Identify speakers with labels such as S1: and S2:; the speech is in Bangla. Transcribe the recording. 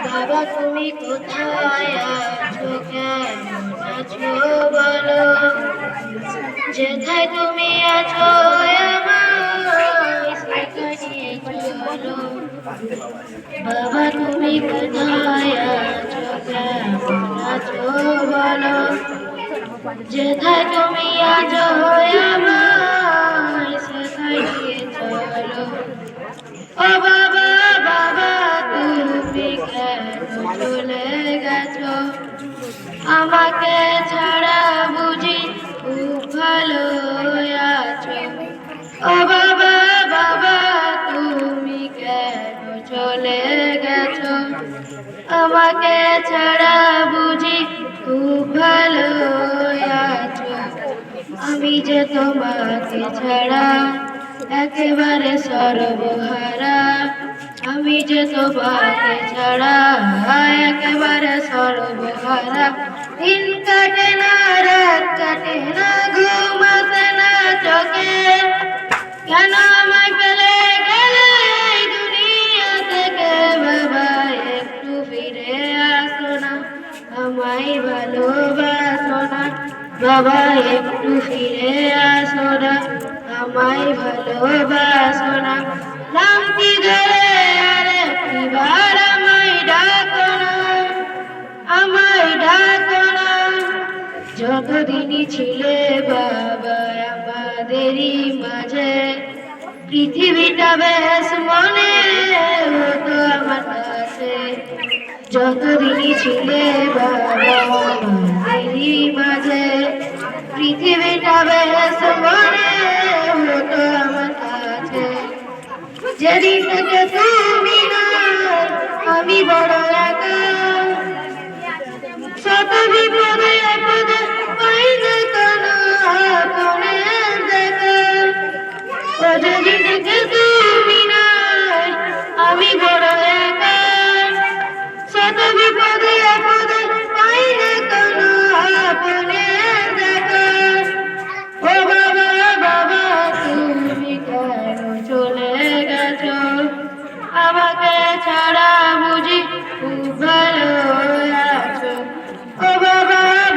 S1: বাবা তুমি কোথায় আছো, কেমন আছো বলো, যেথায় তুমি আছো আমায় সেখানে চলো। বাবা তুমি কোথায় আছো, কেমন আছো বলো, যেথায় তুমি আছো আমায় সেখানে চলো। ও বাবা বাবা তুমি কেন চলে গেছো, আমাকে ছাড়া বুঝি খুব ভালো আছো। ও বাবা বাবা তুমি কেন চলে গেছো, আমাকে ছাড়া বুঝি খুব ভালো আছো। আমি যে তোমাকে ছাড়া একেবারে সর্বহারা, আমি যে তোমাকে ছাড়া একেবারে সর্বহারা। দিন কাটে না রাত কাটে না ঘুম আসে না চোখে, কেন আমায় ফেলে গেলে এই দুনিয়া থেকে। বাবা একটু ফিরে আসো না, আমায় ভালোবাসো না। বাবা একটু ফিরে আসো না, আমায় ভালোবাসো না। নাম কি ধরে আর একটিবার আমায় ডাকো না, আমায় ডাকো না। যতদিনই ছিলে বাবা আমাদেরই মাঝে, পৃথিবীটা বেশ মনে হতো আমার কাছে। যতদিনই ছিলে বাবা আমাদেরই মাঝে, পৃথিবীটা বেশ মনে হতো আমার কাছে। যেদিন থেকে তুমি নাই আমি বড় একা, শত বিপদে আপদে